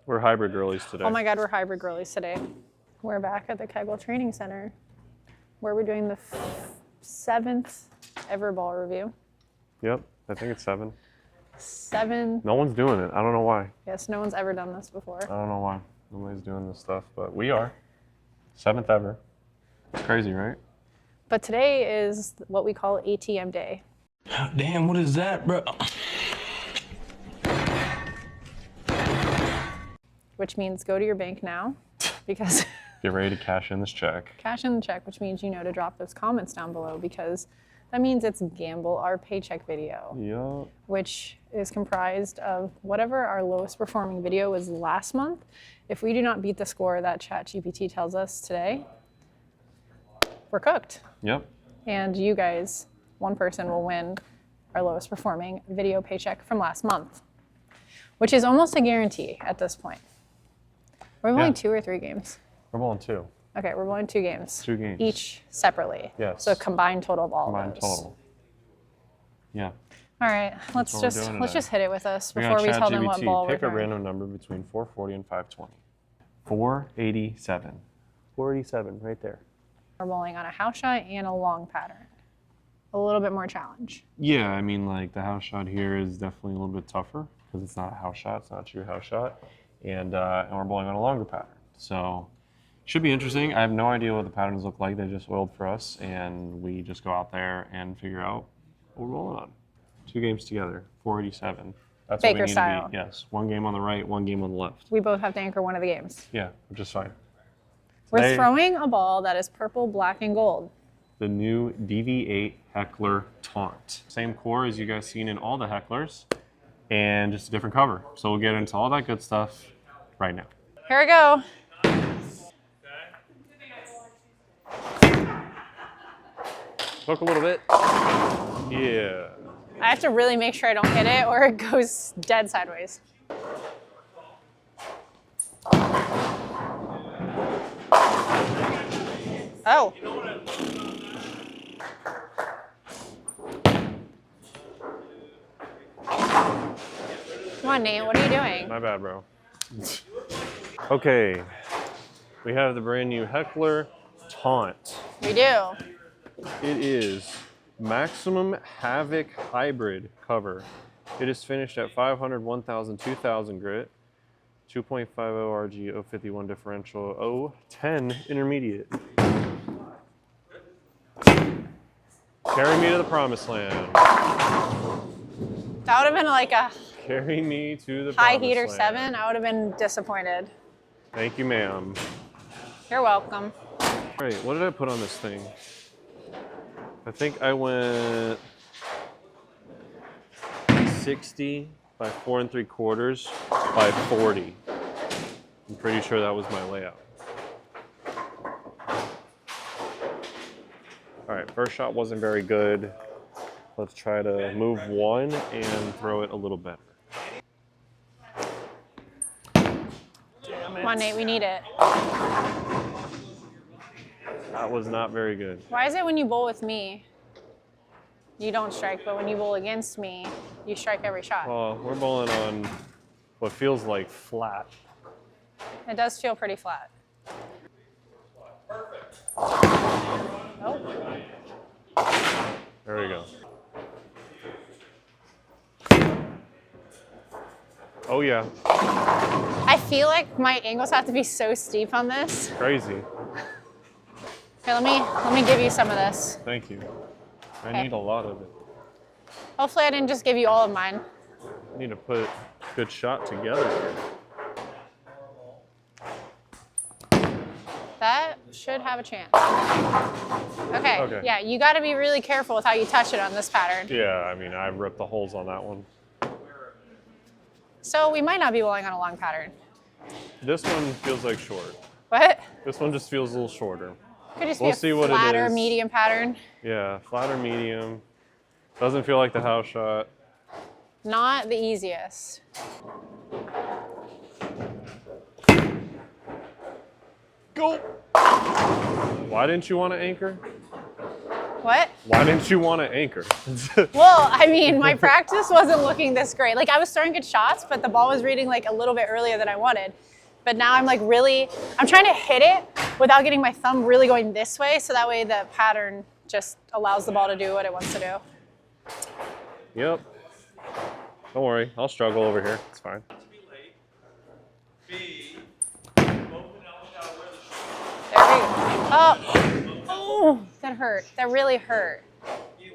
We're hybrid girlies today. Oh my God, we're hybrid girlies today. We're back at the Kegel Training Center where we're doing the 7th ever ball review. Yep, I think it's 7. 7. No one's doing it. I don't know why. Yes, no one's ever done this before. I don't know why. Nobody's doing this stuff, but we are. 7th ever. It's crazy, right? But today is what we call ATM day. Damn, what is that, bro? Which means go to your bank now because Get ready to cash in this check. cash in the check, which means you know to drop those comments down below because that means it's Gamble our Paycheck video, Yup. which is comprised of whatever our lowest performing video was last month. If we do not beat the score that ChatGPT tells us today, we're cooked. Yep. And you guys, one person will win our lowest performing video paycheck from last month, which is almost a guarantee at this point. We're bowling 2 or 3 games. We're bowling 2. Okay, we're bowling 2 games. 2 games. Each separately. Yes. So combined total of all Combined of those. total. Yeah. All right, let's what we're doing just today. hit it with us We before got we tell them what ChatGPT. ball we're Pick a throwing. random number between 440 and 520. 487. 487, right there. We're bowling on a house shot and a long pattern. A little bit more challenge. Yeah, I mean, like the house shot here is definitely a little bit tougher because it's not a house shot. It's not a true house shot, and we're bowling on a longer pattern. So should be interesting. I have no idea what the patterns look like. They just oiled for us, and we just go out there and figure out what we're bowling on. 2 games together, 487. That's Baker what we need style. to beat. Yes, 1 game on the right, 1 game on the left. We both have to anchor one of the games. Yeah, which is fine. We're Today, throwing a ball that is purple, black, and gold. the new DV8 Heckler Taunt. Same core as you guys seen in all the Hecklers, and just a different cover. So we'll get into all that good stuff right now. Here we go. Hook a little bit. Yeah. I have to really make sure I don't hit it or it goes dead sideways. Oh. Come on, Nate, what are you doing? My bad, bro. Okay. We have the brand new Heckler Taunt. We do. It is Maximum Havoc Hybrid cover. It is finished at 500, 1000, 2000 grit, 2.50 RG, 051 differential, 010 intermediate. Carry me to the promised land. That would have been like a Carry me to the high promised heater land. 7. I would have been disappointed. Thank you, ma'am. You're welcome. All right, what did I put on this thing? I think I went 60 by 4 3/4 by 40. I'm pretty sure that was my layout. All right, first shot wasn't very good. Let's try to move 1 and throw it a little better. Come on, Nate, we need it. That was not very good. Why is it when you bowl with me, you don't strike, but when you bowl against me, you strike every shot? Well, we're bowling on what feels like flat. It does feel pretty flat. Oh, There we go. Oh yeah, I feel like my angles have to be so steep on this. crazy. Here, let me give you some of this. Thank you. I Okay. need a lot of it. Hopefully I didn't just give you all of mine. I need to put a good shot together here. That should have a chance. Okay, Okay. yeah, you gotta be really careful with how you touch it on this pattern. Yeah, I mean, I ripped the holes on that one. So we might not be bowling on a long pattern. This one feels like short. What? This one just feels a little shorter. Could just We'll be see a what it flatter, is. medium pattern. Yeah, flat or medium. Doesn't feel like the house shot. Not the easiest. Go! Why didn't you want to anchor? What? Why didn't you want to anchor? Well, I mean, my practice wasn't looking this great. Like I was throwing good shots, but the ball was reading like a little bit earlier than I wanted. But now I'm like I'm trying to hit it without getting my thumb really going this way. So that way the pattern just allows the ball to do what it wants to do. Yep. Don't worry, I'll struggle over here. It's fine. There we go. Oh, that hurt. That really hurt.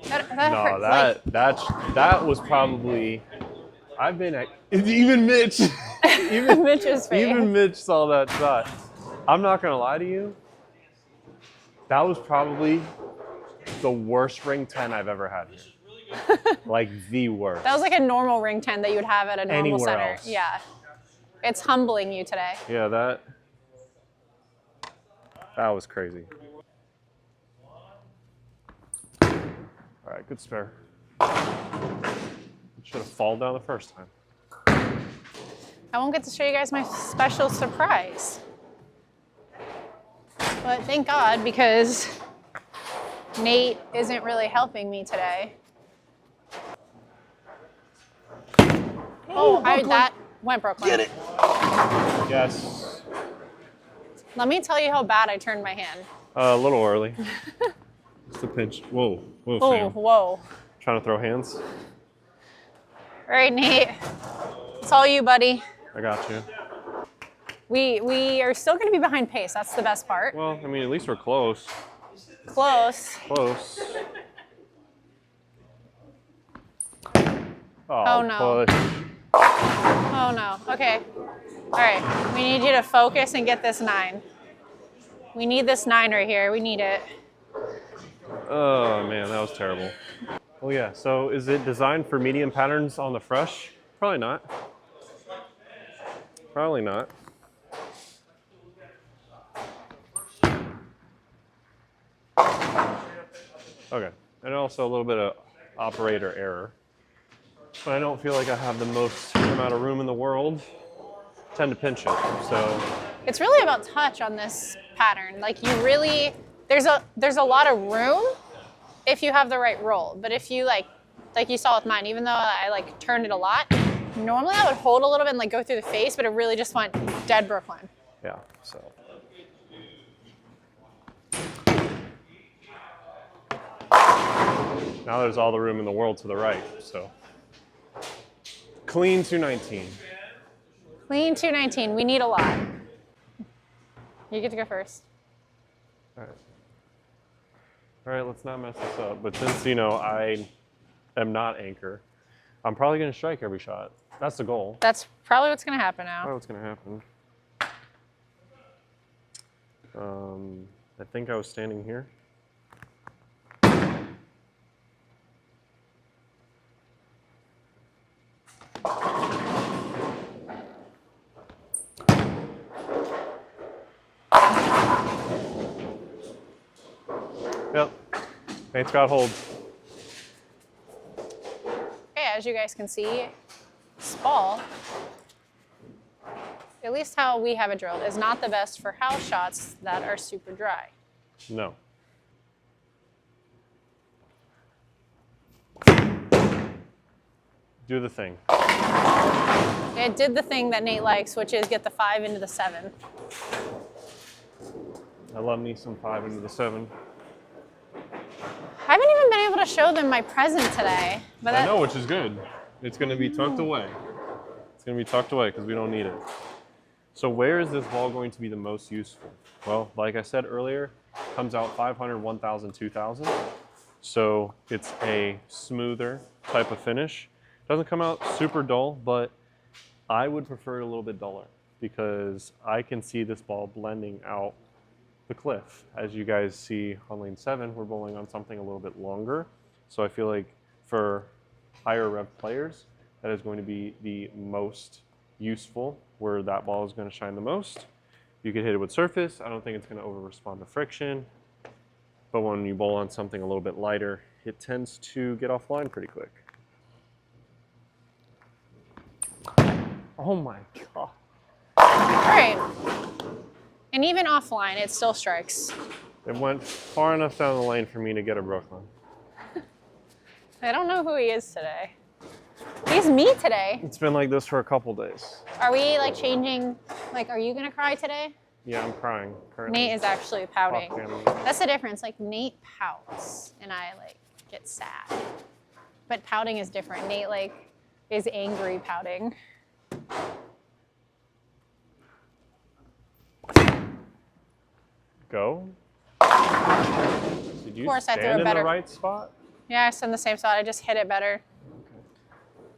That hurt. That was probably. I've been at even Mitch. Mitch's face. Even Mitch saw that shot. I'm not gonna lie to you. That was probably the worst ring 10 I've ever had here. Like the worst. That was like a normal ring 10 that you would have at a normal Anywhere center. else. Yeah. It's humbling you today. Yeah, that was crazy. All right, good spare. Should have fallen down the first time. I won't get to show you guys my special surprise. But thank God, because Nate isn't really helping me today. Oh, that went Brooklyn. Get it. Yes. Let me tell you how bad I turned my hand. A little early. Just a pinch. Whoa, Oh, Sam. whoa. Trying to throw hands. All right, Nate. It's all you, buddy. I got you. We are still going to be behind pace. That's the best part. Well, I mean, at least we're close. Close. Close. Oh, no. Push. Oh, no. Okay. All right. We need you to focus and get this 9. We need this 9 right here. We need it. Oh, man, that was terrible. Oh, yeah. So is it designed for medium patterns on the fresh? Probably not. Probably not. Okay. And also a little bit of operator error. But I don't feel like I have the most amount of room in the world. I tend to pinch it. So It's really about touch on this pattern. Like you really, there's a lot of room if you have the right roll. But if you like you saw with mine, even though I like turned it a lot, normally I would hold a little bit and like go through the face, but it really just went dead Brooklyn. yeah, so. Now there's all the room in the world to the right, so. Clean 219. Clean 219. We need a lot. You get to go first. All right, let's not mess this up. But since, I am not anchor, I'm probably going to strike every shot. That's the goal. That's probably what's going to happen now. Probably what's going to happen. I think I was standing here. Yep. Nate's got hold. Okay, as you guys can see, this ball, at least how we have it drilled, is not the best for house shots that are super dry. No. Do the thing. It did the thing that Nate likes, which is get the 5 into the 7. I love me some 5 into the 7. I haven't even been able to show them my present today. But I know, which is good. It's going to be tucked away. It's going to be tucked away because we don't need it. So where is this ball going to be the most useful? Well, like I said earlier, comes out 500, 1000, 2000. So it's a smoother type of finish. Doesn't come out super dull, but I would prefer it a little bit duller because I can see this ball blending out the cliff. As you guys see on lane 7, we're bowling on something a little bit longer. So I feel like for higher rev players, that is going to be the most useful, where that ball is going to shine the most. You could hit it with surface. I don't think it's going to over respond to friction. But when you bowl on something a little bit lighter, it tends to get offline pretty quick. Oh my God. all right. And even offline, it still strikes. It went far enough down the lane for me to get a Brooklyn. I don't know who he is today. He's me today. It's been like this for a couple days. Are we like changing? Like, are you gonna cry today? Yeah, I'm crying currently. Nate is actually pouting. Off-camera. That's the difference. Like Nate pouts and I like get sad. But pouting is different. Nate like is angry pouting. Go. Did you Of course, I threw stand it in better. the right spot? Yeah, it's in the same spot. I just hit it better.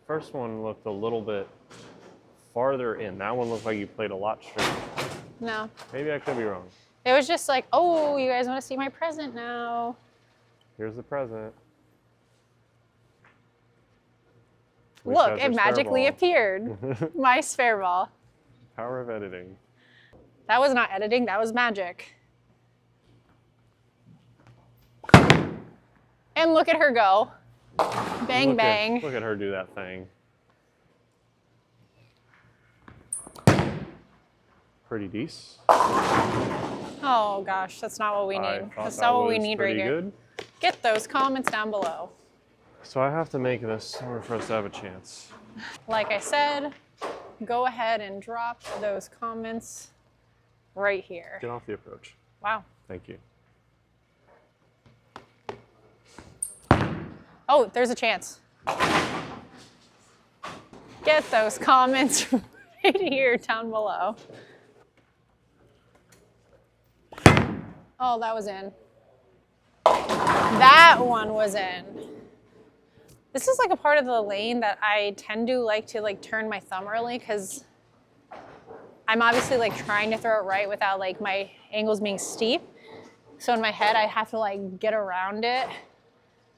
First one looked a little bit farther in. That one looked like you played a lot straighter. No. Maybe I could be wrong. It was just like, oh, you guys want to see my present now? Here's the present. Look, has it your spare magically ball. appeared. My spare ball. Power of editing. That was not editing, that was magic. And look at her go. Bang, bang. Look at her do that thing. Pretty decent. Oh gosh, that's not what we I need. thought That's that not what we was need right pretty here. good. Get those comments down below. So I have to make this in order for us to have a chance. Like I said, go ahead and drop those comments right here. Get off the approach. Wow. Thank you. Oh, there's a chance. Get those comments right here down below. Oh, that was in. That one was in. This is like a part of the lane that I tend to like turn my thumb early because I'm obviously like trying to throw it right without like my angles being steep. So in my head, I have to like get around it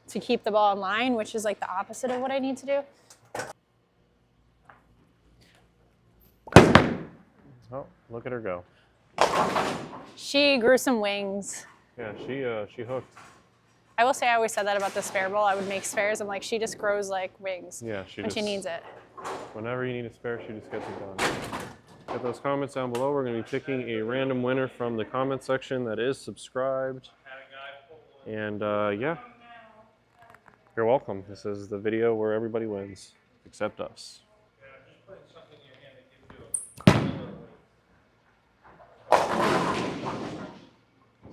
to keep the ball in line, which is like the opposite of what I need to do. Oh, look at her go. She grew some wings. Yeah, she hooked. I will say I always said that about the spare ball. I would make spares. I'm like, she just grows like wings Yeah, when she needs it. Whenever you need a spare, she just gets it done. Get those comments down below. We're going to be picking a random winner from the comment section that is subscribed. And yeah, you're welcome. This is the video where everybody wins, except us.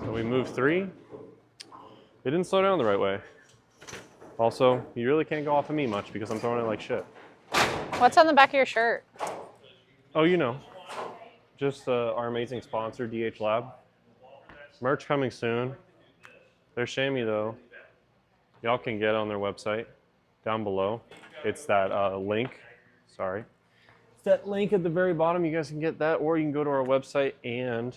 So we moved 3. It didn't slow down the right way. Also, you really can't go off of me much because I'm throwing it like shit. What's on the back of your shirt? Oh, you know, just our amazing sponsor, DH Lab. Merch coming soon. They're shamey though. Y'all can get on their website down below. It's that link. Sorry. It's that link at the very bottom. You guys can get that, or you can go to our website and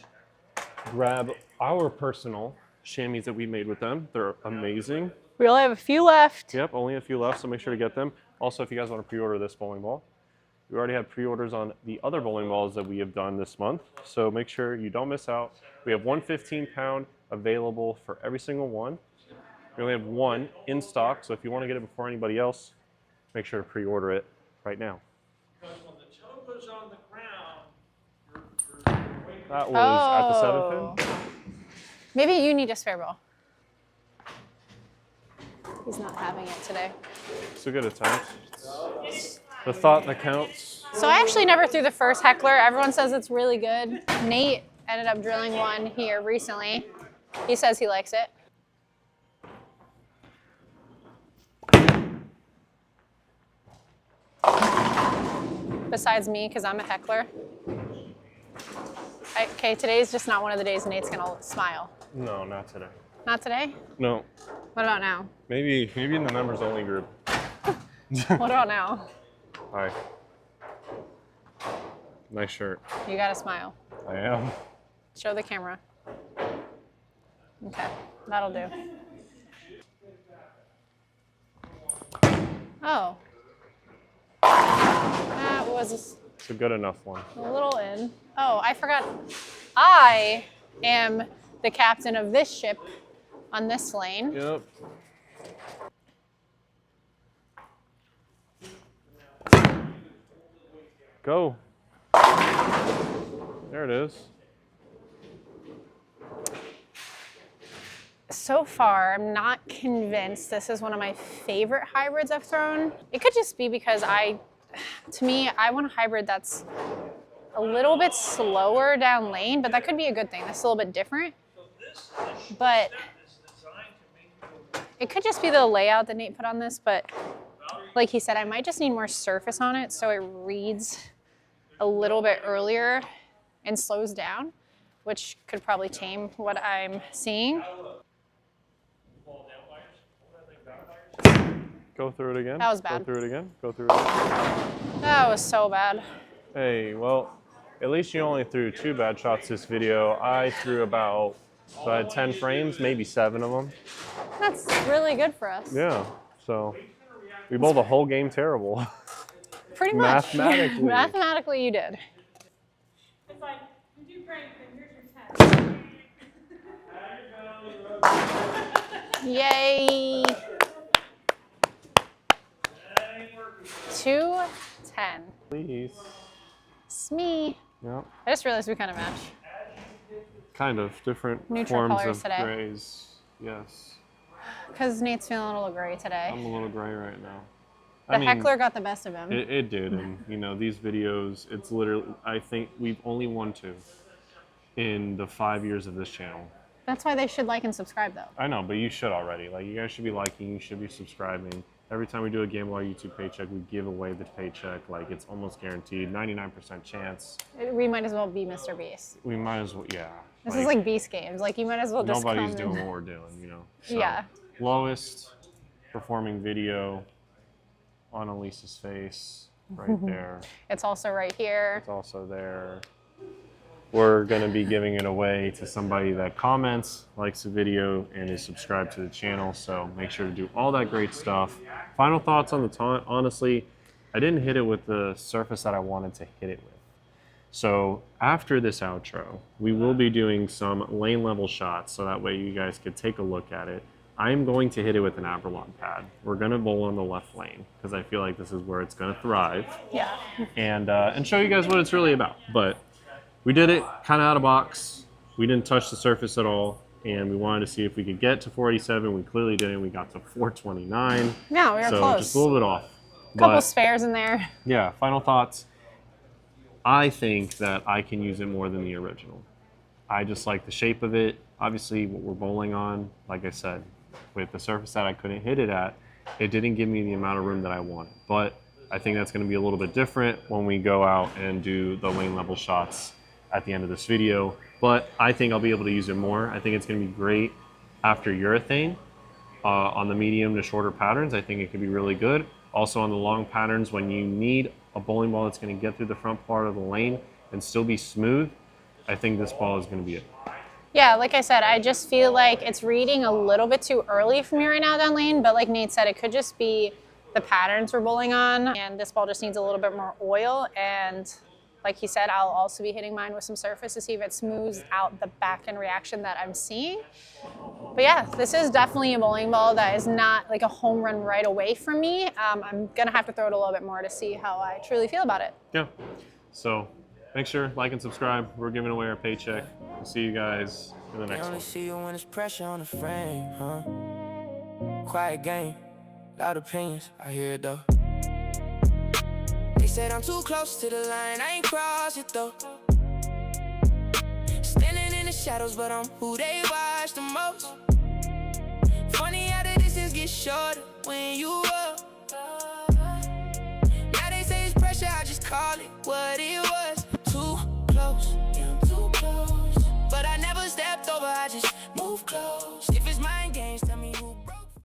grab our personal chamois that we made with them. They're amazing. We only have a few left. Yep, only a few left, so make sure to get them. Also, if you guys want to pre-order this bowling ball, we already have pre-orders on the other bowling balls that we have done this month, so make sure you don't miss out. We have one 15-pound available for every single one. We only have one in stock, so if you want to get it before anybody else, make sure to pre-order it right now. Because when the toe goes on the ground, That was at the 7th pin. Maybe you need a spare ball. He's not having it today. So good at times. The thought that counts. So I actually never threw the first Heckler. Everyone says it's really good. Nate ended up drilling one here recently. He says he likes it. Besides me, because I'm a Heckler. Okay, today's just not one of the days Nate's gonna smile. No, not today. Not today? No. What about now? Maybe in the members only group. What about now? Hi. Nice shirt. You gotta smile. I am. Show the camera. Okay, that'll do. Oh. That was It's a good enough one. a little in. Oh, I forgot. I am the captain of this ship on this lane. Yep. Go. There it is. So far, I'm not convinced this is one of my favorite hybrids I've thrown. It could just be because to me, I want a hybrid that's a little bit slower down lane, but that could be a good thing. That's a little bit different. But it could just be the layout that Nate put on this, but like he said, I might just need more surface on it so it reads a little bit earlier and slows down, which could probably tame what I'm seeing. Go through it again. That was bad. Go through it again. Go through it again. That was so bad. Hey, well, at least you only threw 2 bad shots this video. I threw about, so I had 10 frames, maybe 7 of them. That's really good for us. Yeah, so we bowled the whole game terrible. Pretty much. Mathematically. Mathematically, you did. It's like, you do great, then here's your 10. Yay. 2-10. Please. It's me. Yep. I just realized we kind of match. Kind of different Neutral forms colors of today. grays. Yes. Because Nate's feeling a little gray today. I'm a little gray right now. The Heckler got the best of him. It did, and you know these videos. It's literally. I think we've only won 2 in the 5 years of this channel. That's why they should like and subscribe, though. I know, but you should already. Like, you guys should be liking, you should be subscribing. Every time we do a Gamble on YouTube Paycheck, we give away the paycheck. Like, it's almost guaranteed, 99% chance. We might as well be Mr. Beast. We might as well, yeah. This is like Beast games. Like, you might as well just nobody's come doing and... what we're doing, you know. So, Yeah. lowest performing video on Elisa's face, right there. It's also right here. It's also there. We're going to be giving it away to somebody that comments, likes the video, and is subscribed to the channel. So make sure to do all that great stuff. Final thoughts on the Taunt. Honestly, I didn't hit it with the surface that I wanted to hit it with. So after this outro, we will be doing some lane level shots so that way you guys could take a look at it. I'm going to hit it with an Aberlon pad. We're going to bowl on the left lane because I feel like this is where it's going to thrive. Yeah. And show you guys what it's really about. But we did it kind of out of box. We didn't touch the surface at all, and we wanted to see if we could get to 487. We clearly didn't. We got to 429. Yeah, we were so close. Just a little bit off. Couple But, spares in there. yeah, final thoughts. I think that I can use it more than the original. I just like the shape of it. Obviously, what we're bowling on, like I said, with the surface that I couldn't hit it at, it didn't give me the amount of room that I wanted. But I think that's going to be a little bit different when we go out and do the lane level shots at the end of this video. But I think I'll be able to use it more. I think it's going to be great after urethane on the medium to shorter patterns. I think it could be really good. Also on the long patterns, when you need a bowling ball that's going to get through the front part of the lane and still be smooth, I think this ball is going to be it. Yeah, like I said, I just feel like it's reading a little bit too early for me right now down lane, but like Nate said, it could just be the patterns we're bowling on, and this ball just needs a little bit more oil, and like he said, I'll also be hitting mine with some surface to see if it smooths out the back end reaction that I'm seeing. But yeah, this is definitely a bowling ball that is not like a home run right away for me. I'm gonna have to throw it a little bit more to see how I truly feel about it. Yeah. So make sure, like and subscribe. We're giving away our paycheck. We'll see you guys in the next one. See you when it's pressure on the frame, huh? Quiet game, loud opinions, I hear it though. They said I'm too close to the line, I ain't cross it though. Standing in the shadows, but I'm who they watch the most. Funny how the distance gets shorter when you up. Now they say it's pressure, I just call it what it was. Too close, yeah, I'm too close. But I never stepped over, I just moved close.